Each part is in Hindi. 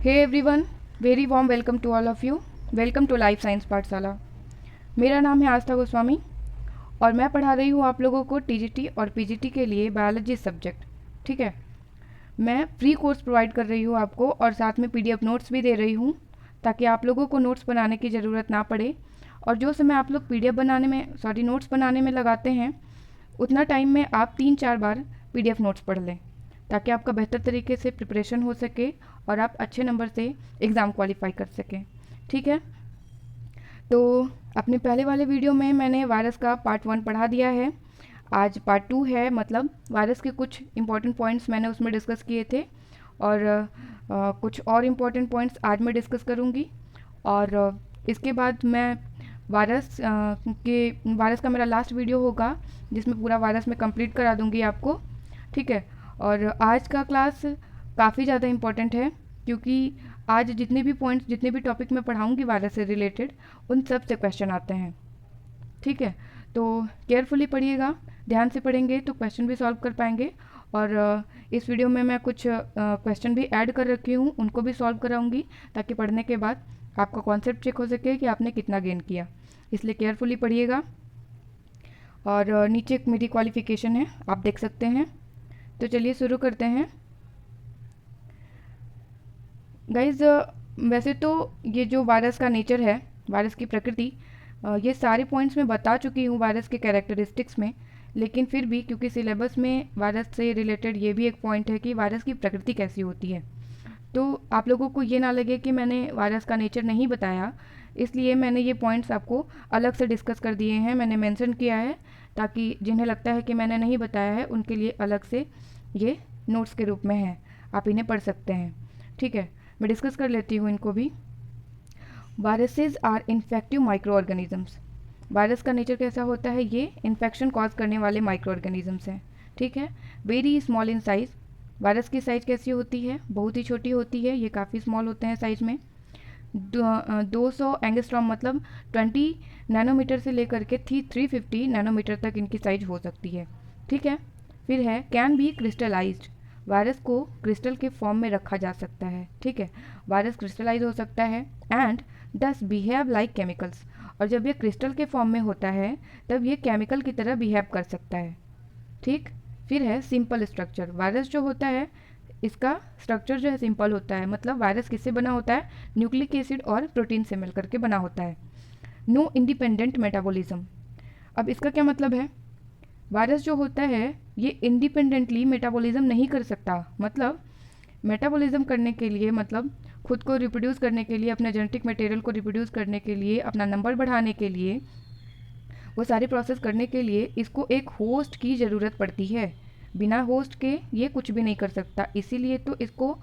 Hey everyone, very warm welcome to all of you. Welcome to life science Pathshala. मेरा नाम है आस्था गोस्वामी और मैं पढ़ा रही हूँ आप लोगों को टीजीटी और पीजीटी के लिए बायोलॉजी सब्जेक्ट। ठीक है, मैं फ्री कोर्स प्रोवाइड कर रही हूँ आपको और साथ में पीडीएफ नोट्स भी दे रही हूँ ताकि आप लोगों को नोट्स बनाने की ज़रूरत ना पड़े। और जो समय आप लोग पीडीएफ बनाने में नोट्स बनाने में लगाते हैं, उतना टाइम में आप 3-4 बार पीडीएफ नोट्स पढ़ लें ताकि आपका बेहतर तरीके से प्रिपरेशन हो सके और आप अच्छे नंबर से एग्ज़ाम क्वालिफाई कर सकें। ठीक है, तो अपने पहले वाले वीडियो में मैंने वायरस का पार्ट 1 पढ़ा दिया है। आज पार्ट 2 है, मतलब वायरस के कुछ इंपॉर्टेंट पॉइंट्स मैंने उसमें डिस्कस किए थे और कुछ और इम्पॉर्टेंट पॉइंट्स आज मैं डिस्कस करूँगी। और इसके बाद मैं वायरस का मेरा लास्ट वीडियो होगा जिसमें पूरा वायरस में कंप्लीट करा दूँगी आपको। ठीक है, और आज का क्लास काफ़ी ज़्यादा इम्पॉर्टेंट है क्योंकि आज जितने भी पॉइंट्स, जितने भी टॉपिक मैं पढ़ाऊँगी वायरस से रिलेटेड, उन सब से क्वेश्चन आते हैं। ठीक है, तो केयरफुली पढ़िएगा, ध्यान से पढ़ेंगे तो क्वेश्चन भी सॉल्व कर पाएंगे। और इस वीडियो में मैं कुछ क्वेश्चन भी ऐड कर रखी हूँ, उनको भी सॉल्व कराऊंगी ताकि पढ़ने के बाद आपका कॉन्सेप्ट चेक हो सके कि आपने कितना गेन किया। इसलिए केयरफुली पढ़िएगा। और नीचे मेरी क्वालिफिकेशन है, आप देख सकते हैं। तो चलिए शुरू करते हैं गाइज। वैसे तो ये जो वायरस का नेचर है, वायरस की प्रकृति, ये सारे पॉइंट्स मैं बता चुकी हूँ वायरस के कैरेक्टरिस्टिक्स में, लेकिन फिर भी क्योंकि सिलेबस में वायरस से रिलेटेड ये भी एक पॉइंट है कि वायरस की प्रकृति कैसी होती है, तो आप लोगों को ये ना लगे कि मैंने वायरस का नेचर नहीं बताया, इसलिए मैंने ये पॉइंट्स आपको अलग से डिस्कस कर दिए हैं, मैंने मेंशन किया है ताकि जिन्हें लगता है कि मैंने नहीं बताया है उनके लिए अलग से ये नोट्स के रूप में है, आप इन्हें पढ़ सकते हैं। ठीक है, मैं डिस्कस कर लेती हूँ इनको भी। Viruses are infective microorganisms. Virus का नेचर कैसा होता है, ये इन्फेक्शन कॉज करने वाले माइक्रो ऑर्गेनिजम्स हैं। ठीक है, very small in size. Virus की साइज़ कैसी होती है, बहुत ही छोटी होती है, ये काफ़ी स्मॉल होते हैं साइज़ में। 200 एंगस्ट्रॉम मतलब 20 नैनोमीटर से लेकर के 350 नैनोमीटर तक इनकी साइज हो सकती है। ठीक है, फिर है कैन बी क्रिस्टलाइज्ड। वायरस को क्रिस्टल के फॉर्म में रखा जा सकता है। ठीक है, वायरस क्रिस्टलाइज हो सकता है एंड दस बिहेव लाइक केमिकल्स। और जब ये क्रिस्टल के फॉर्म में होता है तब ये केमिकल की तरह बिहेव कर सकता है। ठीक, फिर है सिंपल स्ट्रक्चर। वायरस जो होता है इसका स्ट्रक्चर जो है सिंपल होता है, मतलब वायरस किससे बना होता है, न्यूक्लिक एसिड और प्रोटीन से मिलकर के बना होता है। No independent metabolism. अब इसका क्या मतलब है, वायरस जो होता है ये इंडिपेंडेंटली मेटाबॉलिज्म नहीं कर सकता। मतलब मेटाबॉलिज्म करने के लिए, मतलब खुद को रिप्रोड्यूस करने के लिए, अपने जेनेटिक मटेरियल को रिप्रोड्यूस करने के लिए, अपना नंबर बढ़ाने के लिए, वो सारी प्रोसेस करने के लिए इसको एक होस्ट की ज़रूरत पड़ती है। बिना होस्ट के ये कुछ भी नहीं कर सकता, इसीलिए तो इसको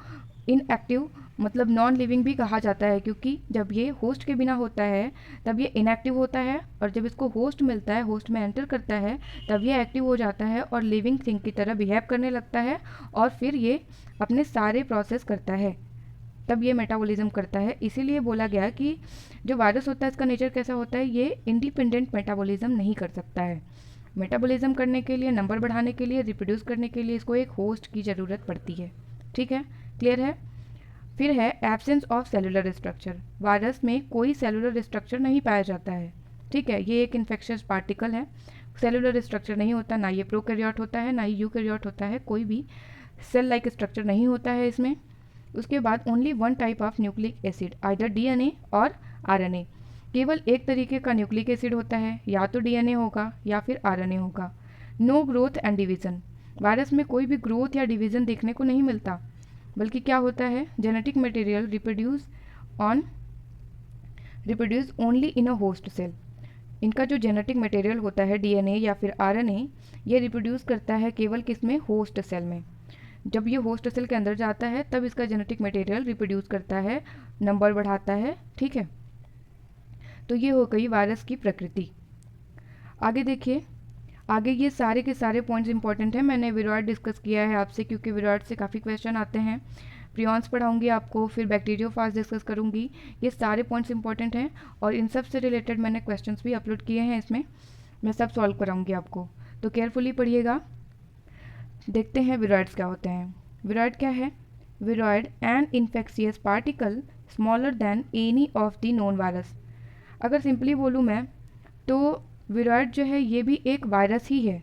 इनएक्टिव मतलब नॉन लिविंग भी कहा जाता है, क्योंकि जब ये होस्ट के बिना होता है तब ये इनएक्टिव होता है और जब इसको होस्ट मिलता है, होस्ट में एंटर करता है, तब ये एक्टिव हो जाता है और लिविंग थिंग की तरह बिहेव करने लगता है और फिर ये अपने सारे प्रोसेस करता है, तब ये मेटाबॉलिज्म करता है। इसीलिए बोला गया कि जो वायरस होता है इसका नेचर कैसा होता है, ये इंडिपेंडेंट मेटाबॉलिज्म नहीं कर सकता है। मेटाबॉलिज्म करने के लिए, नंबर बढ़ाने के लिए, रिप्रोड्यूस करने के लिए इसको एक होस्ट की ज़रूरत पड़ती है। ठीक है, क्लियर है। फिर है absence of cellular structure. Virus में कोई सेलुलर स्ट्रक्चर नहीं पाया जाता है। ठीक है, ये एक इन्फेक्शियस पार्टिकल है, सेलुलर स्ट्रक्चर नहीं होता, ना ये प्रोकैरियोट होता है ना ही यूकैरियोट होता है, कोई भी सेल लाइक स्ट्रक्चर नहीं होता है इसमें। उसके बाद only one type of nucleic acid, either DNA और आरएनए। केवल एक तरीके का न्यूक्लिक एसिड होता है, या तो डीएनए होगा या फिर आरएनए होगा। No growth and division. Virus में कोई भी ग्रोथ या डिवीज़न देखने को नहीं मिलता, बल्कि क्या होता है, genetic material reproduce only in a host cell. इनका जो जेनेटिक मटेरियल होता है डीएनए या फिर आरएनए, ये रिप्रोड्यूस करता है केवल किसमें, होस्ट सेल में। जब ये होस्ट सेल के अंदर जाता है तब इसका जेनेटिक मटेरियल रिप्रोड्यूस करता है, नंबर बढ़ाता है। ठीक है, तो ये हो गई वायरस की प्रकृति। आगे देखिए, आगे ये सारे के सारे पॉइंट्स इंपॉर्टेंट हैं। मैंने विराइड डिस्कस किया है आपसे क्योंकि विराइड से काफ़ी क्वेश्चन आते हैं। प्रियॉन्स पढ़ाऊंगी आपको, फिर बैक्टीरियोफाज डिस्कस करूंगी। ये सारे पॉइंट्स इंपॉर्टेंट हैं और इन सब से रिलेटेड मैंने क्वेश्चंस भी अपलोड किए हैं इसमें, मैं सब सॉल्व कराऊंगी आपको, तो केयरफुली पढ़िएगा। देखते हैं विराइड्स क्या होते हैं। विराइड क्या है, viroid an infectious particle smaller than any of the known virus. अगर सिंपली बोलूँ मैं तो विरॉइड जो है ये भी एक वायरस ही है,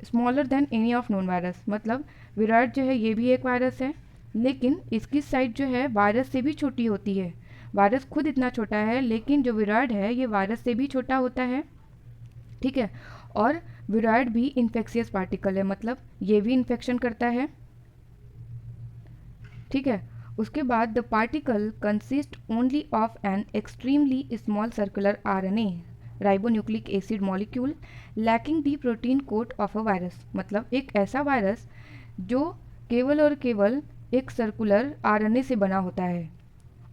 smaller than any of known virus. मतलब विरॉइड जो है ये भी एक वायरस है, लेकिन इसकी साइज जो है वायरस से भी छोटी होती है। वायरस खुद इतना छोटा है, लेकिन जो विरॉइड है ये वायरस से भी छोटा होता है, ठीक है। और विरॉइड भी इन्फेक्शियस पार्टिकल है, मतलब ये भी इन्फेक्शन करता है, ठीक है। उसके बाद the particle consist only of an extremely small circular RNA ribonucleic acid molecule lacking the protein coat of a virus. मतलब एक ऐसा वायरस जो केवल और केवल एक सर्कुलर आरएनए से बना होता है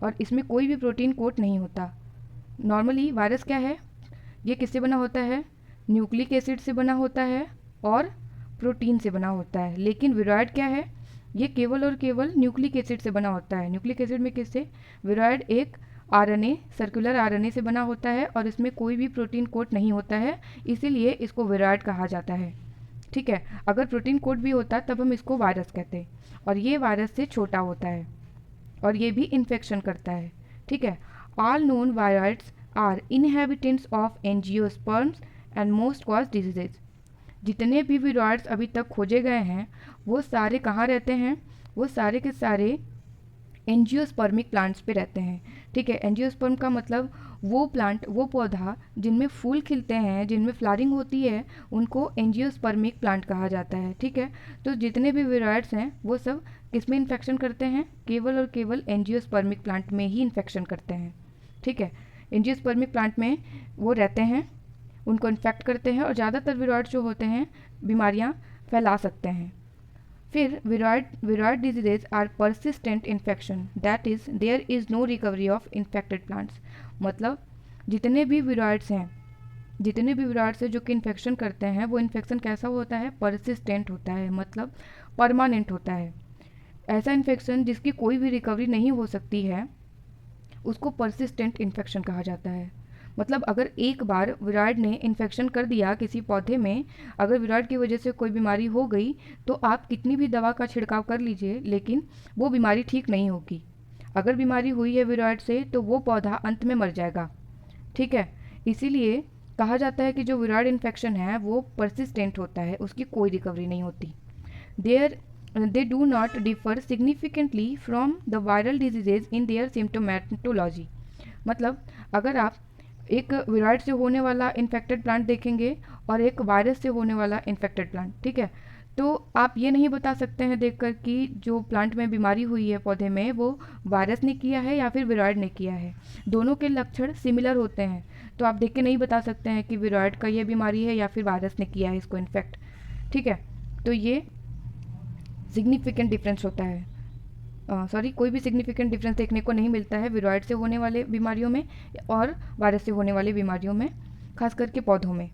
और इसमें कोई भी प्रोटीन कोट नहीं होता। नॉर्मली वायरस क्या है, ये किससे बना होता है, न्यूक्लिक एसिड से बना होता है और प्रोटीन से बना होता है। लेकिन विरॉइड क्या है, ये केवल और केवल न्यूक्लिक एसिड से बना होता है। न्यूक्लिक एसिड में किससे, विरॉइड एक आरएनए, सर्कुलर आरएनए से बना होता है और इसमें कोई भी प्रोटीन कोट नहीं होता है, इसीलिए इसको विरॉइड कहा जाता है, ठीक है। अगर प्रोटीन कोट भी होता तब हम इसको वायरस कहते, और ये वायरस से छोटा होता है और ये भी इन्फेक्शन करता है, ठीक है। All known virus are inhabitants of angiosperms and most cause diseases. जितने भी विरॉइड्स अभी तक खोजे गए हैं वो सारे कहाँ रहते हैं, वो सारे के सारे एंजियोस्पर्मिक प्लांट्स पे रहते हैं, ठीक है। एंजियोस्पर्म का मतलब वो प्लांट, वो पौधा जिनमें फूल खिलते हैं, जिनमें फ्लावरिंग होती है, उनको एंजियोस्पर्मिक प्लांट कहा जाता है, ठीक है। तो जितने भी विरॉइड्स हैं वो सब किस में इन्फेक्शन करते हैं, केवल और केवल एंजियोस्पर्मिक प्लांट में ही इन्फेक्शन करते हैं, ठीक है। एंजियोस्पर्मिक प्लांट में वो रहते हैं, उनको इन्फेक्ट करते हैं और ज़्यादातर विरॉइड्स जो होते हैं बीमारियाँ फैला सकते हैं। फिर viroid diseases are persistent infection, that is there is no recovery of infected plants. मतलब जितने भी विरॉइड्स हैं, जितने भी विरॉइड्स हैं जो कि इन्फेक्शन करते हैं, वो इन्फेक्शन कैसा होता है, परसिस्टेंट होता है, मतलब परमानेंट होता है। ऐसा इन्फेक्शन जिसकी कोई भी रिकवरी नहीं हो सकती है उसको परसिस्टेंट इन्फेक्शन कहा जाता है। मतलब अगर एक बार विरॉइड ने इन्फेक्शन कर दिया किसी पौधे में, अगर विरॉइड की वजह से कोई बीमारी हो गई तो आप कितनी भी दवा का छिड़काव कर लीजिए लेकिन वो बीमारी ठीक नहीं होगी। अगर बीमारी हुई है विरॉइड से तो वो पौधा अंत में मर जाएगा, ठीक है। इसीलिए कहा जाता है कि जो विरॉइड इन्फेक्शन है वो परसिस्टेंट होता है, उसकी कोई रिकवरी नहीं होती। They do not differ significantly from the viral diseases in their symptomatology। मतलब अगर आप एक विरॉइड से होने वाला इन्फेक्टेड प्लांट देखेंगे और एक वायरस से होने वाला इन्फेक्टेड प्लांट, ठीक है, तो आप ये नहीं बता सकते हैं देखकर कि जो प्लांट में बीमारी हुई है पौधे में वो वायरस ने किया है या फिर विरॉइड ने किया है। दोनों के लक्षण सिमिलर होते हैं, तो आप देख के नहीं बता सकते हैं कि विरॉइड का ये बीमारी है या फिर वायरस ने किया है इसको इन्फेक्ट, ठीक है। तो ये सिग्निफिकेंट डिफरेंस होता है, कोई भी सिग्निफिकेंट डिफरेंस देखने को नहीं मिलता है विरॉइड से होने वाले बीमारियों में और वायरस से होने वाली बीमारियों में, खास करके पौधों में।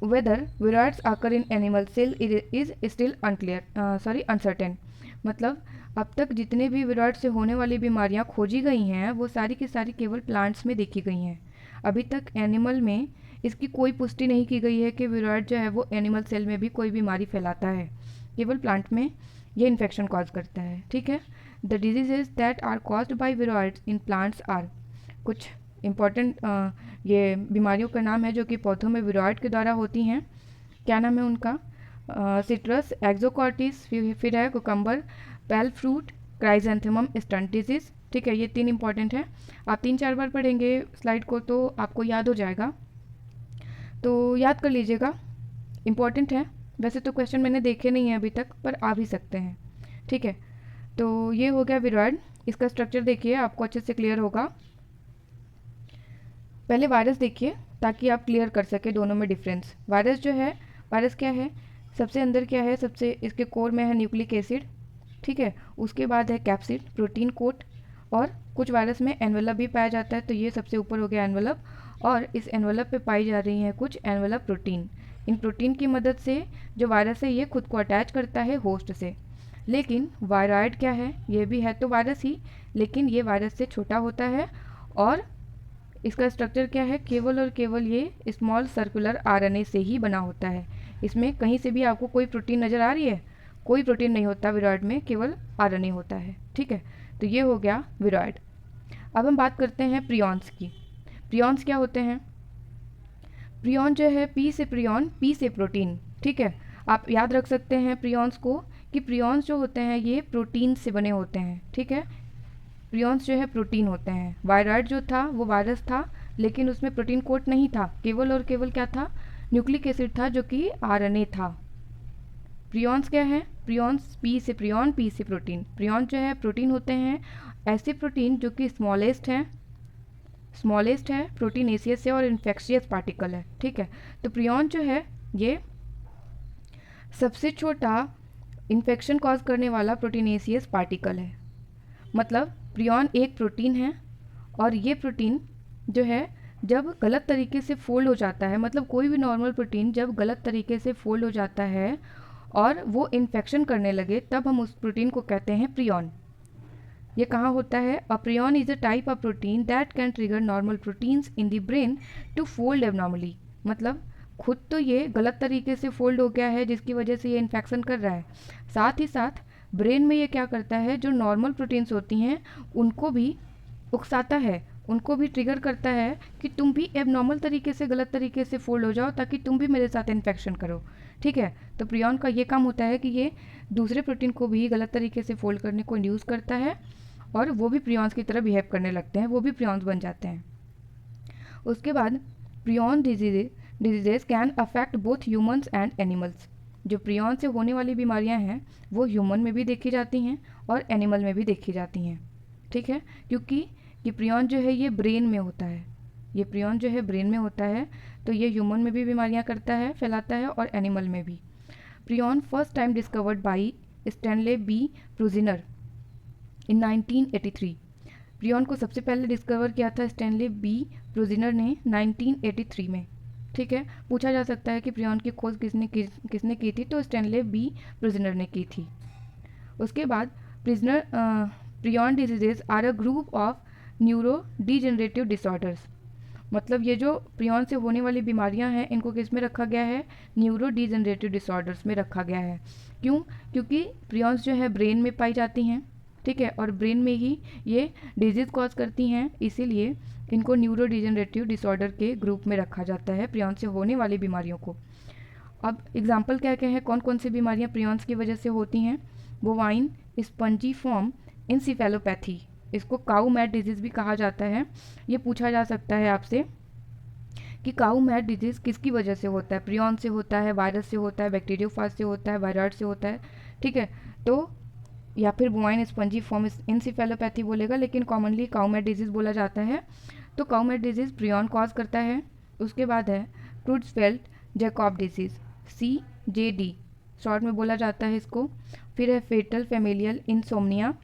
Whether viroids occur in animal cell is still uncertain. मतलब अब तक जितने भी विरॉइड से होने वाली बीमारियां खोजी गई हैं वो सारी की सारी केवल प्लांट्स में देखी गई हैं। अभी तक एनिमल में इसकी कोई पुष्टि नहीं की गई है कि विरॉइड जो है वो एनिमल सेल में भी कोई बीमारी फैलाता है, केवल प्लांट में ये इन्फेक्शन कॉज करता है, ठीक है। The diseases that are caused by viroids in plants are, कुछ इंपॉर्टेंट ये बीमारियों का नाम है जो कि पौधों में विरॉइड के द्वारा होती हैं। क्या नाम है उनका, सिट्रस एक्जोकॉर्टिस, फिर है कुकम्बर, पेल फ्रूट, क्राइजेंथेमम स्टंट डिजीज, ठीक है। ये 3 इंपॉर्टेंट है, आप 3-4 बार पढ़ेंगे स्लाइड को तो आपको याद हो जाएगा, तो याद कर लीजिएगा, इम्पॉर्टेंट है। वैसे तो क्वेश्चन मैंने देखे नहीं है अभी तक पर आ भी सकते हैं, ठीक है। तो ये हो गया विरॉइड, इसका स्ट्रक्चर देखिए आपको अच्छे से क्लियर होगा। पहले वायरस देखिए ताकि आप क्लियर कर सके दोनों में डिफरेंस। वायरस जो है, वायरस क्या है, सबसे अंदर क्या है, सबसे इसके कोर में है न्यूक्लिक एसिड, ठीक है। उसके बाद है कैप्सिड, प्रोटीन कोट, और कुछ वायरस में एनवेलप भी पाया जाता है, तो ये सबसे ऊपर हो गया एनवेलप, और इस एनवेलप पे पाई जा रही हैं कुछ एनवेलप प्रोटीन। इन प्रोटीन की मदद से जो वायरस है ये खुद को अटैच करता है होस्ट से। लेकिन वायरॉइड क्या है, ये भी है तो वायरस ही, लेकिन ये वायरस से छोटा होता है और इसका स्ट्रक्चर क्या है, केवल और केवल ये स्मॉल सर्कुलर आरएनए से ही बना होता है। इसमें कहीं से भी आपको कोई प्रोटीन नज़र आ रही है, कोई प्रोटीन नहीं होता विरॉइड में, केवल आरएनए होता है। ठीक है, तो ये हो गया विरॉइड। अब हम बात करते हैं प्रियॉन्स की। प्रियॉन्स क्या होते हैं? प्रियॉन जो है पी से प्रियॉन, पी से प्रोटीन। ठीक है, आप याद रख सकते हैं प्रियॉन्स को कि प्रियॉन्स जो होते हैं ये प्रोटीन से बने होते हैं। ठीक है, प्रियॉन्स जो है प्रोटीन होते हैं। वायरॉइड जो था वो वायरस था, लेकिन उसमें प्रोटीन कोट नहीं था, केवल और केवल क्या था? न्यूक्लिक एसिड था, जो कि आरएनए था। प्रियॉन्स क्या है? प्रियॉन्स पी से प्रियॉन, पी से प्रोटीन। प्रियॉन जो है प्रोटीन होते हैं, ऐसे प्रोटीन जो कि स्मॉलेस्ट है प्रोटीनेशियस है और इन्फेक्शियस पार्टिकल है। ठीक है, तो प्रियॉन जो है ये सबसे छोटा इन्फेक्शन कॉज करने वाला प्रोटीनेशियस पार्टिकल है। मतलब प्रियॉन एक प्रोटीन है, और ये प्रोटीन जो है जब गलत तरीके से फोल्ड हो जाता है, मतलब कोई भी नॉर्मल प्रोटीन जब गलत तरीके से फोल्ड हो जाता है और वो इन्फेक्शन करने लगे, तब हम उस प्रोटीन को कहते हैं प्रियॉन। ये कहाँ होता है? A prion is a type of protein that can trigger normal proteins in the brain to fold abnormally. मतलब खुद तो ये गलत तरीके से फोल्ड हो गया है, जिसकी वजह से ये इन्फेक्शन कर रहा है, साथ ही साथ ब्रेन में ये क्या करता है, जो नॉर्मल प्रोटीन्स होती हैं उनको भी उकसाता है, उनको भी ट्रिगर करता है कि तुम भी एबनॉर्मल तरीके से, गलत तरीके से फोल्ड हो जाओ, ताकि तुम भी मेरे साथ इन्फेक्शन करो। ठीक है, तो प्रियॉन का ये काम होता है कि ये दूसरे प्रोटीन को भी गलत तरीके से फोल्ड करने को इंड्यूस करता है, और वो भी प्रियॉन्स की तरह बिहेव करने लगते हैं, वो भी प्रियॉन्स बन जाते हैं। उसके बाद prion diseases can affect both humans and animals. जो प्रियॉन से होने वाली बीमारियां हैं वो ह्यूमन में भी देखी जाती हैं और एनिमल में भी देखी जाती हैं। ठीक है, क्योंकि ये प्रियॉन जो है ये ब्रेन में होता है, ये प्रियॉन जो है ब्रेन में होता है, तो ये ह्यूमन में भी बीमारियां करता है, फैलाता है, और एनिमल में भी। Prion first time discovered by Stanley B Prusiner in 1983। Prion को सबसे पहले डिस्कवर किया था स्टैनले बी प्रूजिनर ने 1983 में। ठीक है, पूछा जा सकता है कि प्रियॉन की खोज किसने की थी, तो स्टैनले बी प्रूजिनर ने की थी। उसके बाद prion diseases are a group of neurodegenerative disorders. मतलब ये जो प्रियॉन से होने वाली बीमारियां हैं इनको किस में रखा गया है? न्यूरो डीजेनरेटिव डिसऑर्डर्स में रखा गया है। क्यों? क्योंकि प्रियॉन्स जो है ब्रेन में पाई जाती हैं। ठीक है, और ब्रेन में ही ये डिजीज़ कॉज करती हैं, इसीलिए इनको न्यूरो डीजेनरेटिव डिसऑर्डर के ग्रुप में रखा जाता है, प्रियॉन से होने वाली बीमारियों को। अब एग्जाम्पल क्या क्या है, कौन कौन सी बीमारियां प्रियॉन्स की वजह से होती हैं? बोवाइन स्पंजीफॉर्म इंसेफेलोपैथी, इसको काऊ मैट डिजीज़ भी कहा जाता है। ये पूछा जा सकता है आपसे कि काऊ मैट डिजीज़ किसकी वजह से होता है? प्रियॉन से होता है, वायरस से होता है, बैक्टीरियोफाज से होता है, वायरॉइड से होता है। ठीक है, तो या फिर बोवाइन स्पंजीफॉर्म इंसेफेलोपैथी बोलेगा, लेकिन कॉमनली काऊ मैट डिजीज़ बोला जाता है। तो काऊ मैट डिजीज़ प्रियॉन कॉज करता है। उसके बाद है क्रुड्सफेल्ड जैकॉब डिजीज़, CJD शॉर्ट में बोला जाता है इसको। फिर है फेटल फैमिलियल इंसोम्निया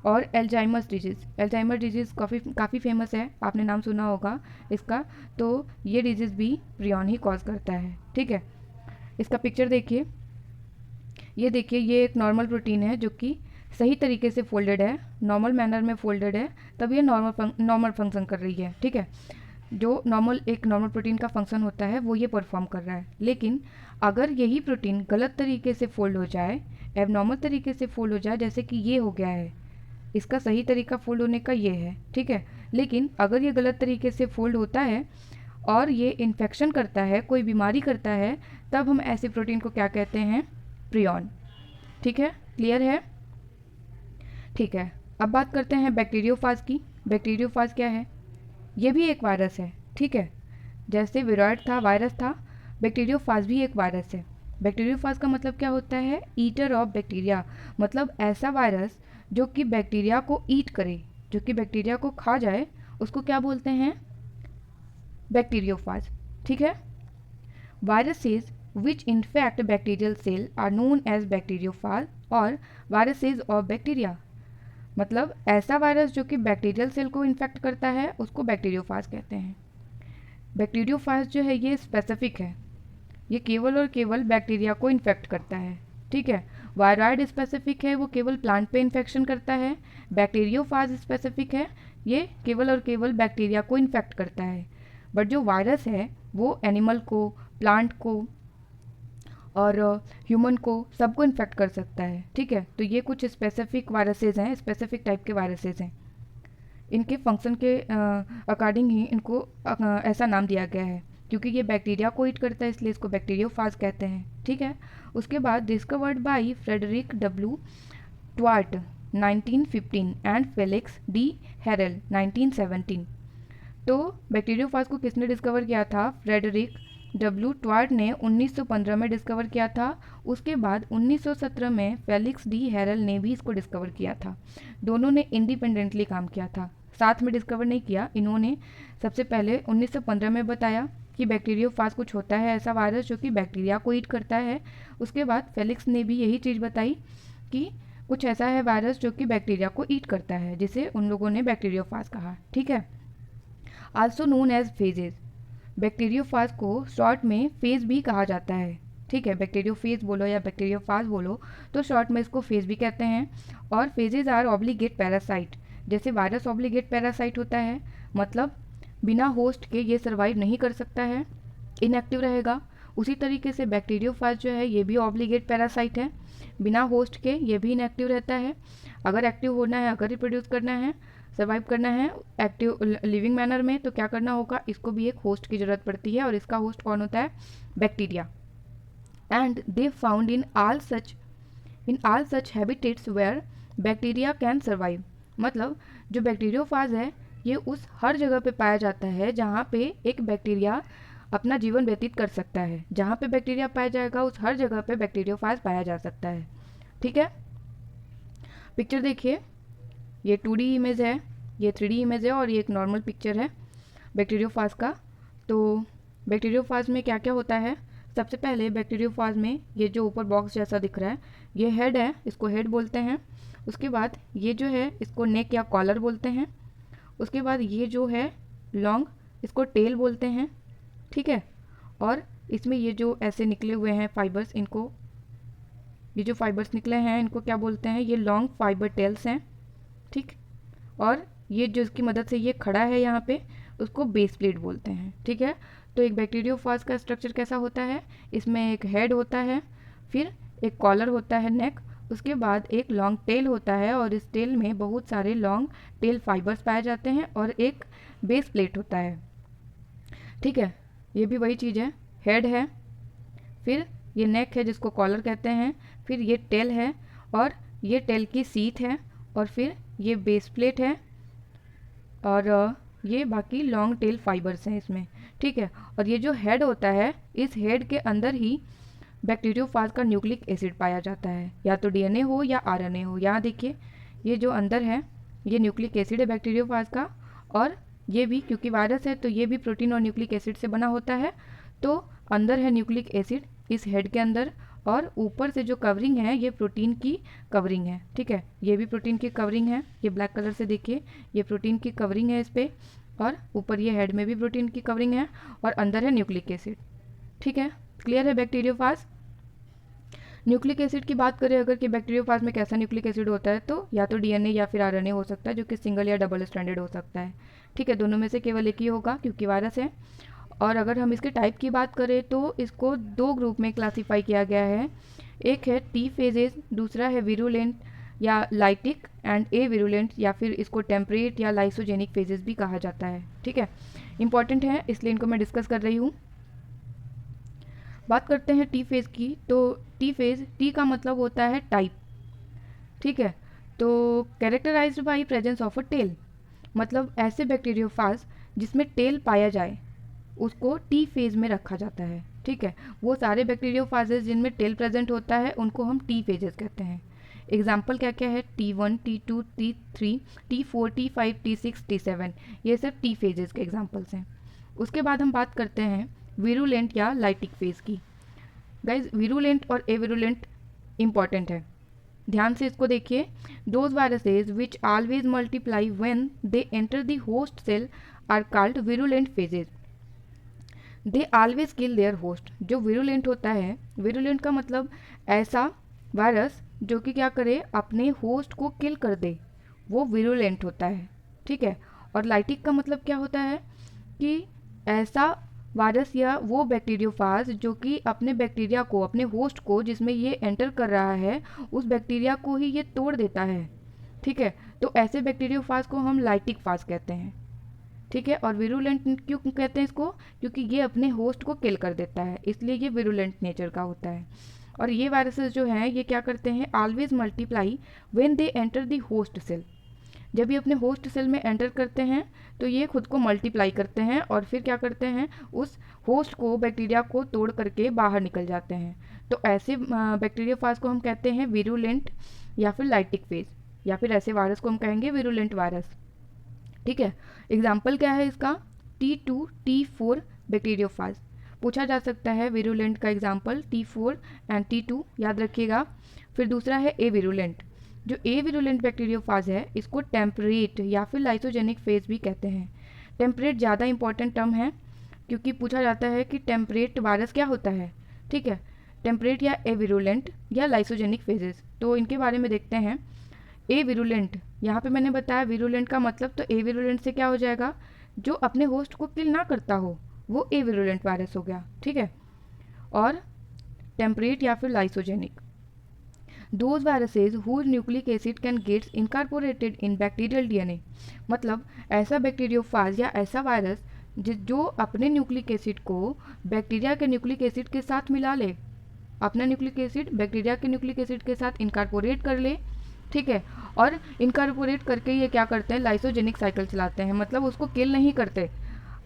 और एल्जाइमर्स डिजीज़। एल्जाइमर डिजीज़ काफ़ी फेमस है, आपने नाम सुना होगा इसका। तो ये डिजीज़ भी प्रियॉन ही कॉज करता है। ठीक है, इसका पिक्चर देखिए, ये देखिए, ये एक नॉर्मल प्रोटीन है जो कि सही तरीके से फोल्डेड है, नॉर्मल मैनर में फोल्डेड है, तब ये नॉर्मल फंक्शन कर रही है। ठीक है, जो एक नॉर्मल प्रोटीन का फंक्शन होता है वो ये परफॉर्म कर रहा है। लेकिन अगर यही प्रोटीन गलत तरीके से फोल्ड हो जाए, एबनॉर्मल तरीके से फोल्ड हो जाए, जैसे कि ये हो गया है, इसका सही तरीका फोल्ड होने का ये है। ठीक है, लेकिन अगर ये गलत तरीके से फोल्ड होता है और ये इन्फेक्शन करता है, कोई बीमारी करता है, तब हम ऐसे प्रोटीन को क्या कहते हैं? प्रियॉन। ठीक है, क्लियर है? ठीक है, अब बात करते हैं बैक्टीरियोफाज की। बैक्टीरियोफाज क्या है? ये भी एक वायरस है। ठीक है, जैसे विरॉइड था, वायरस था, बैक्टीरियोफाज भी एक वायरस है। बैक्टीरियोफाज का मतलब क्या होता है? Eater of bacteria. मतलब ऐसा वायरस जो कि बैक्टीरिया को ईट करे, जो कि बैक्टीरिया को खा जाए, उसको क्या बोलते हैं? बैक्टीरियोफाज। ठीक है, viruses which infect bacterial cell are known as bacteriophage और viruses of bacteria। मतलब ऐसा वायरस जो कि बैक्टीरियल सेल को इन्फेक्ट करता है उसको बैक्टीरियोफाज कहते हैं। बैक्टीरियोफाज जो है ये स्पेसिफिक है, ये केवल और केवल बैक्टीरिया को इन्फेक्ट करता है। ठीक है, वायरॉइड स्पेसिफिक है, वो केवल प्लांट पे इन्फेक्शन करता है। बैक्टीरियोफाज स्पेसिफिक है, ये केवल और केवल बैक्टीरिया को इन्फेक्ट करता है। बट जो वायरस है वो एनिमल को, प्लांट को और ह्यूमन को सबको इन्फेक्ट कर सकता है। ठीक है, तो ये कुछ स्पेसिफिक वायरसेस हैं, स्पेसिफिक टाइप के वायरसेस हैं। इनके फंक्शन के अकॉर्डिंग ही इनको ऐसा नाम दिया गया है, क्योंकि ये बैक्टीरिया को ईट करता है इसलिए इसको बैक्टीरियोफाज कहते हैं। ठीक है, उसके बाद discovered by Frederick W Twort 1915 and Felix d'Herelle 1917। तो बैक्टीरियोफाज को किसने डिस्कवर किया था? फ्रेडरिक डब्ल्यू ट्वार्ट ने 1915 में डिस्कवर किया था। उसके बाद 1917 में फेलिक्स डी हेरल ने भी इसको डिस्कवर किया था। दोनों ने इंडिपेंडेंटली काम किया था, साथ में डिस्कवर नहीं किया। इन्होंने सबसे पहले 1915 में बताया कि बैक्टीरियोफाज कुछ होता है ऐसा वायरस जो कि बैक्टीरिया को ईट करता है। उसके बाद फेलिक्स ने भी यही चीज़ बताई कि कुछ ऐसा है वायरस जो कि बैक्टीरिया को ईट करता है, जिसे उन लोगों ने बैक्टीरियोफाज कहा। ठीक है, also known as phages. Bacteriophage को शॉर्ट में फेज भी कहा जाता है। ठीक है, बैक्टीरियोफेज बोलो या बैक्टीरियोफाज बोलो तो शॉर्ट में इसको फेज भी कहते हैं। और फेजेज आर ऑब्लिगेट पैरासाइट। जैसे वायरस ऑब्लिगेट पैरासाइट होता है, मतलब बिना होस्ट के ये सर्वाइव नहीं कर सकता है, इनएक्टिव रहेगा। उसी तरीके से बैक्टीरियोफाज जो है ये भी ऑब्लिगेट पैरासाइट है, बिना होस्ट के ये भी इनएक्टिव रहता है। अगर एक्टिव होना है, अगर रिप्रोड्यूस करना है, सर्वाइव करना है एक्टिव लिविंग मैनर में, तो क्या करना होगा? इसको भी एक होस्ट की ज़रूरत पड़ती है, और इसका होस्ट कौन होता है? Bacteria. And they found in all such habitats where bacteria can survive. मतलब जो बैक्टीरियोफाज है ये उस हर जगह पे पाया जाता है जहाँ पे एक बैक्टीरिया अपना जीवन व्यतीत कर सकता है। जहाँ पे बैक्टीरिया पाया जाएगा उस हर जगह पे बैक्टीरियोफाज पाया जा सकता है। ठीक है, पिक्चर देखिए, ये 2D इमेज है, ये 3D इमेज है, और ये एक नॉर्मल पिक्चर है बैक्टीरियोफाज का। तो बैक्टीरियोफाज में क्या क्या होता है? सबसे पहले बैक्टीरियोफाज में ये जो ऊपर बॉक्स जैसा दिख रहा है ये हेड है, इसको हेड बोलते हैं। उसके बाद ये जो है इसको नेक या कॉलर बोलते हैं। उसके बाद ये जो है लॉन्ग, इसको टेल बोलते हैं। ठीक है, और इसमें ये जो ऐसे निकले हुए हैं फाइबर्स, इनको ये जो फाइबर्स निकले हैं इनको क्या बोलते हैं? ये लॉन्ग फाइबर टेल्स हैं। ठीक, और ये जो इसकी मदद से ये खड़ा है यहाँ पे उसको बेस प्लेट बोलते हैं। ठीक है, तो एक बैक्टीरियोफाज का स्ट्रक्चर कैसा होता है? इसमें एक हेड होता है, फिर एक कॉलर होता है नेक, उसके बाद एक लॉन्ग टेल होता है, और इस टेल में बहुत सारे लॉन्ग टेल फाइबर्स पाए जाते हैं, और एक बेस प्लेट होता है। ठीक है, ये भी वही चीज़ है, हेड है, फिर ये नेक है जिसको कॉलर कहते हैं, फिर ये टेल है, और ये टेल की सीथ है, और फिर ये बेस प्लेट है, और ये बाकी लॉन्ग टेल फाइबर्स हैं इसमें। ठीक है, और ये जो हेड होता है इस हेड के अंदर ही बैक्टीरियोफाज का न्यूक्लिक एसिड पाया जाता है, या तो डीएनए हो या आरएनए हो। यहाँ देखिए ये जो अंदर है ये न्यूक्लिक एसिड है बैक्टीरियोफाज का, और ये भी क्योंकि वायरस है तो ये भी प्रोटीन और न्यूक्लिक एसिड से बना होता है। तो अंदर है न्यूक्लिक एसिड इस हेड के अंदर, और ऊपर से जो कवरिंग है ये प्रोटीन की कवरिंग है। ठीक है, ये भी प्रोटीन की कवरिंग है, ये ब्लैक कलर से देखिए ये प्रोटीन की कवरिंग है इस पर, और ऊपर ये हेड में भी प्रोटीन की कवरिंग है, और अंदर है न्यूक्लिक एसिड। ठीक है, क्लियर है बैक्टीरियोफाज? न्यूक्लिक एसिड की बात करें अगर कि बैक्टीरियोफाज में कैसा न्यूक्लिक एसिड होता है, तो या तो डीएनए या फिर आरएनए हो सकता है, जो कि सिंगल या डबल स्ट्रैंडेड हो सकता है। ठीक है, दोनों में से केवल एक ही होगा क्योंकि वायरस है। और अगर हम इसके टाइप की बात करें तो इसको दो ग्रुप में क्लासीफाई किया गया है। एक है टी फेजेज, दूसरा है विरुलेंट या लाइटिक, एंड ए विरुलेंट, या फिर इसको टेम्परेट या लाइसोजेनिक फेजेस भी कहा जाता है। ठीक है, इंपॉर्टेंट है इसलिए इनको मैं डिस्कस कर रही हूँ। बात करते हैं टी फेज की, तो टी फेज, टी का मतलब होता है टाइप। ठीक है, तो characterised by presence of a tail, मतलब ऐसे बैक्टीरियोफाज जिसमें टेल पाया जाए उसको टी फेज में रखा जाता है। ठीक है, वो सारे बैक्टीरियोफाजेस जिनमें टेल प्रेजेंट होता है उनको हम टी फेजेस कहते हैं। एग्जाम्पल क्या क्या है? T1, T2, T3, T4, T5, T6, T7, ये सब टी फेजेस के एग्जाम्पल्स हैं। उसके बाद हम बात करते हैं विरुलेंट या लाइटिक फेज की। गाइज विरुलेंट और एविरुलेंट इंपॉर्टेंट है, ध्यान से इसको देखिए। Those viruses which always multiply when they enter the host cell are called virulent phages. They always kill their host. जो विरुलेंट होता है, विरुलेंट का मतलब ऐसा वायरस जो कि क्या करे, अपने होस्ट को किल कर दे, वो विरुलेंट होता है। ठीक है, और लाइटिक का मतलब क्या होता है कि ऐसा वायरस या वो बैक्टीरियोफाज जो कि अपने बैक्टीरिया को, अपने होस्ट को जिसमें ये एंटर कर रहा है, उस बैक्टीरिया को ही ये तोड़ देता है। ठीक है, तो ऐसे बैक्टीरियोफाज को हम लाइटिक फाज कहते हैं। ठीक है, और विरुलेंट क्यों कहते हैं इसको? क्योंकि ये अपने होस्ट को किल कर देता है, इसलिए ये विरुलेंट नेचर का होता है। और ये वायरसेस जो हैं ये क्या करते हैं? Always multiply when they enter the host cell. जब ये अपने होस्ट सेल में एंटर करते हैं तो ये खुद को मल्टीप्लाई करते हैं और फिर क्या करते हैं? उस होस्ट को, बैक्टीरिया को तोड़ करके बाहर निकल जाते हैं। तो ऐसे बैक्टीरियोफाज को हम कहते हैं विरुलेंट या फिर लाइटिक फेज, या फिर ऐसे वायरस को हम कहेंगे विरुलेंट वायरस। ठीक है, एग्जाम्पल क्या है इसका? T2 T4 बैक्टीरियोफाज पूछा जा सकता है। विरुलेंट का एग्जाम्पल T4 एंड T2 याद रखिएगा। फिर दूसरा है ए विरुलेंट। जो ए विरुलेंट बैक्टीरियोफाज है इसको टेम्परेट या फिर लाइसोजेनिक फेज भी कहते हैं। टेम्परेट ज़्यादा इंपॉर्टेंट टर्म है क्योंकि पूछा जाता है कि टेम्परेट वायरस क्या होता है। ठीक है, टेम्परेट या ए विरुलेंट या लाइसोजेनिक फेजेस, तो इनके बारे में देखते हैं। ए विरुलेंट, यहाँ पे मैंने बताया विरुलेंट का मतलब, तो ए विरुलेंट से क्या हो जाएगा? जो अपने होस्ट को किल ना करता हो वो ए विरुलेंट वायरस हो गया। ठीक है, और टेम्परेट या फिर lysogenic, those viruses whose nucleic acid can gets incorporated in bacterial DNA. मतलब ऐसा बैक्टीरियोफाज या ऐसा वायरस जो अपने न्यूक्लिक एसिड को बैक्टीरिया के न्यूक्लिक एसिड के साथ मिला ले, अपना न्यूक्लिक एसिड बैक्टीरिया के न्यूक्लिक एसिड के साथ इनकॉर्पोरेट कर ले। ठीक है, और इनकॉर्पोरेट करके ये क्या करते हैं? लाइसोजेनिक साइकिल चलाते हैं। मतलब उसको किल नहीं करते,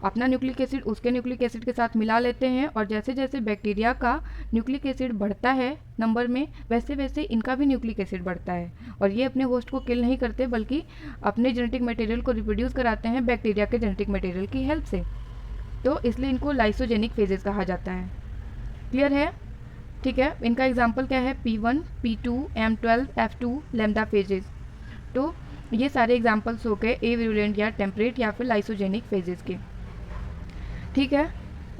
अपना न्यूक्लिक एसिड उसके न्यूक्लिक एसिड के साथ मिला लेते हैं, और जैसे जैसे बैक्टीरिया का न्यूक्लिक एसिड बढ़ता है नंबर में, वैसे वैसे इनका भी न्यूक्लिक एसिड बढ़ता है। और ये अपने होस्ट को किल नहीं करते बल्कि अपने जेनेटिक मटेरियल को रिप्रोड्यूस कराते हैं बैक्टीरिया के जेनेटिक मटेरियल की हेल्प से। तो इसलिए इनको लाइसोजेनिक फेजेस कहा जाता है। क्लियर है? ठीक है, इनका एग्जाम्पल क्या है? P1, P2, M12, F2 lambda phases. तो ये सारे एग्जाम्पल्स हो गए ए विरुलेंट या टेम्परेट या फिर लाइसोजेनिक फेजेस के। ठीक है,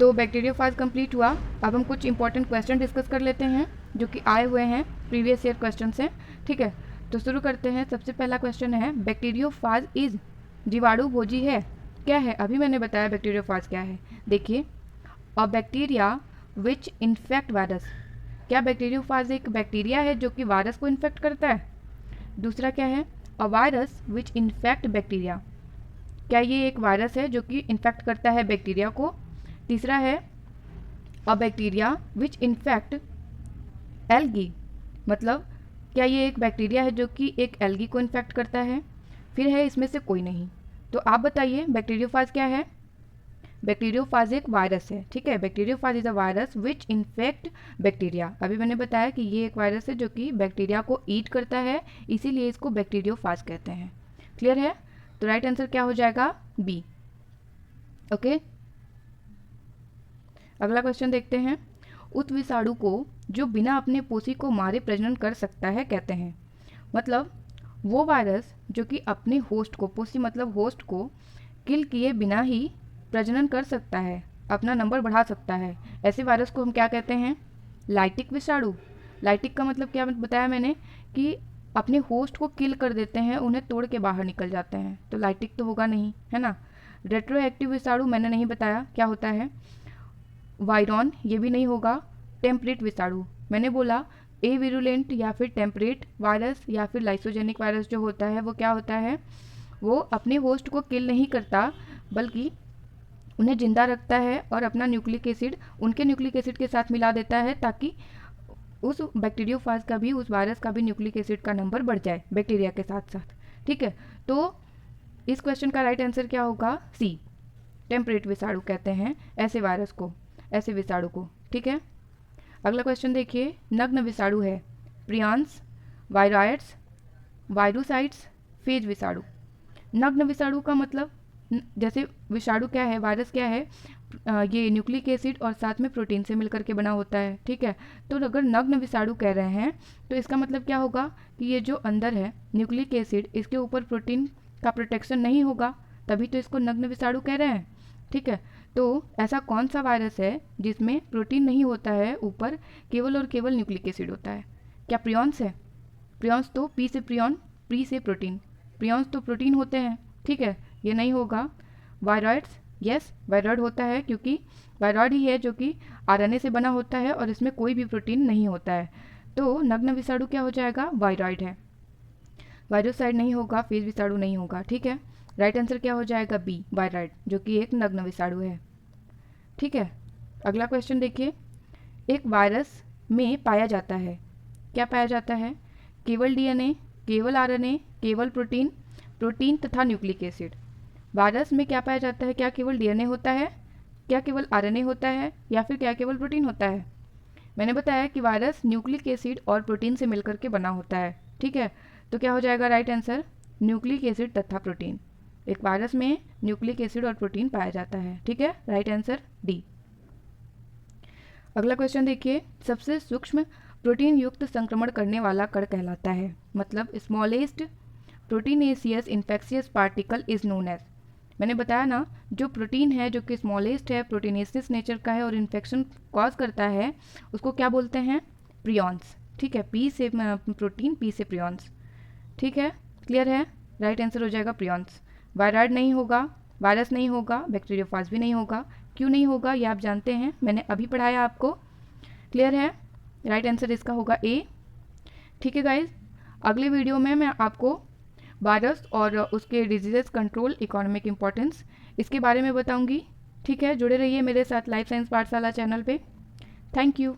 तो बैक्टीरियोफाज कंप्लीट हुआ। अब हम कुछ इंपॉर्टेंट क्वेश्चन डिस्कस कर लेते हैं जो कि आए हुए हैं प्रीवियस ईयर क्वेश्चन से। ठीक है, तो शुरू करते हैं। सबसे पहला क्वेश्चन है, बैक्टीरियोफाज इज जीवाणु भोजी है? क्या है? अभी मैंने बताया बैक्टीरियोफाज क्या है। देखिए, a bacteria which infect virus. क्या बैक्टीरियोफाज एक बैक्टीरिया है जो कि वायरस को इन्फेक्ट करता है? दूसरा क्या है? A virus which infect bacteria. क्या ये एक वायरस है जो कि इन्फेक्ट करता है बैक्टीरिया को? तीसरा है a bacteria which infect algae. मतलब क्या ये एक बैक्टीरिया है जो कि एक एल्गी को इन्फेक्ट करता है? फिर है इसमें से कोई नहीं। तो आप बताइए बैक्टीरियोफाज क्या है? बैक्टीरियोफाज एक वायरस है। ठीक है, bacteriophage is a virus which infect bacteria. अभी मैंने बताया कि ये एक वायरस है जो कि बैक्टीरिया को ईट करता है, इसीलिए इसको बैक्टीरियोफाज कहते हैं। क्लियर है? तो राइट आंसर क्या हो जाएगा? बी। ओके, अगला क्वेश्चन देखते हैं। उस विषाणु को जो बिना अपने पोषी को मारे प्रजनन कर सकता है कहते हैं। मतलब वो वायरस जो कि अपने होस्ट को, पोषी मतलब होस्ट को किल किए बिना ही प्रजनन कर सकता है, अपना नंबर बढ़ा सकता है, ऐसे वायरस को हम क्या कहते हैं? लाइटिक विषाणु। लाइटिक का मतलब क्या बताया मैंने कि अपने होस्ट को किल कर देते हैं, उन्हें तोड़ के बाहर निकल जाते हैं, तो लाइटिक तो होगा नहीं, है ना। रेट्रोएक्टिव विषाणु मैंने नहीं बताया क्या होता है। वायरॉन, ये भी नहीं होगा। टेम्परेट विषाणु मैंने बोला ए विरुलेंट या फिर टेम्परेट वायरस या फिर लाइसोजेनिक वायरस जो होता है वो क्या होता है? वो अपने होस्ट को किल नहीं करता बल्कि उन्हें जिंदा रखता है और अपना न्यूक्लिक एसिड उनके न्यूक्लिक एसिड के साथ मिला देता है ताकि उस बैक्टीरियोफाज का भी, उस वायरस का भी न्यूक्लिक एसिड का नंबर बढ़ जाए बैक्टीरिया के साथ साथ। ठीक है, तो इस क्वेश्चन का राइट आंसर क्या होगा? सी, टेम्परेट विषाणु कहते हैं ऐसे वायरस को, ऐसे विषाणु को। ठीक है, अगला क्वेश्चन देखिए। नग्न विषाणु है प्रियंस, वायरॉइड्स, वायरोसाइट्स, फेज विषाणु। नग्न विषाणु का मतलब जैसे विषाणु क्या है, वायरस क्या है, ये न्यूक्लिक एसिड और साथ में प्रोटीन से मिलकर के बना होता है। ठीक है, तो अगर नग्न विषाणु कह रहे हैं तो इसका मतलब क्या होगा कि ये जो अंदर है न्यूक्लिक एसिड, इसके ऊपर प्रोटीन का प्रोटेक्शन नहीं होगा, तभी तो इसको नग्न विषाणु कह रहे हैं। ठीक है, तो ऐसा कौन सा वायरस है जिसमें प्रोटीन नहीं होता है ऊपर, केवल और केवल न्यूक्लिक एसिड होता है? क्या प्रियॉन्स है? प्रियॉन्स तो पी से प्रियॉन, प्री से प्रोटीन, प्रियॉन्स तो प्रोटीन होते हैं। ठीक है, ये नहीं होगा। वायरॉइड्स, यस, वायरॉइड होता है, क्योंकि वायरॉइड ही है जो कि आरएनए से बना होता है और इसमें कोई भी प्रोटीन नहीं होता है। तो नग्न विषाणु क्या हो जाएगा? वायरॉइड है। वायरोसाइड नहीं होगा, फेज विषाणु नहीं होगा, ठीक है। राइट आंसर क्या हो जाएगा? बी, वायरॉइड, जो कि एक नग्न विषाणु है, ठीक है। अगला क्वेश्चन देखिए, एक वायरस में पाया जाता है, क्या पाया जाता है? केवल डीएनए, केवल आरएनए, केवल प्रोटीन, प्रोटीन तथा न्यूक्लिक एसिड। वायरस में क्या पाया जाता है? क्या केवल डीएनए होता है, क्या केवल आरएनए होता है, या फिर क्या केवल प्रोटीन होता है? मैंने बताया कि वायरस न्यूक्लिक एसिड और प्रोटीन से मिलकर के बना होता है, ठीक है। तो क्या हो जाएगा राइट आंसर? न्यूक्लिक एसिड तथा प्रोटीन। एक वायरस में न्यूक्लिक एसिड और प्रोटीन पाया जाता है, ठीक है। Right answer D. अगला क्वेश्चन देखिए, सबसे सूक्ष्म प्रोटीन युक्त संक्रमण करने वाला कण कहलाता है, मतलब smallest proteinaceous infectious particle is known as. मैंने बताया ना, जो प्रोटीन है जो कि स्मॉलेस्ट है, प्रोटीनेसियस नेचर का है और इन्फेक्शन कॉज करता है, उसको क्या बोलते हैं? प्रियॉन्स, ठीक है। पी से प्रोटीन, पी से प्रियॉन्स, ठीक है। क्लियर है? राइट आंसर हो जाएगा प्रियॉन्स। वायरॉइड नहीं होगा, वायरस नहीं होगा, बैक्टीरियोफाज भी नहीं होगा। क्यों नहीं होगा ये आप जानते हैं, मैंने अभी पढ़ाया आपको। क्लियर है? राइट आंसर इसका होगा ए, ठीक है गाइज। अगले वीडियो में मैं आपको वायरस और उसके डिजीजेस कंट्रोल, इकोनॉमिक इंपॉर्टेंस, इसके बारे में बताऊंगी, ठीक है। जुड़े रहिए मेरे साथ लाइफ साइंस पाठशाला चैनल पे। Thank you.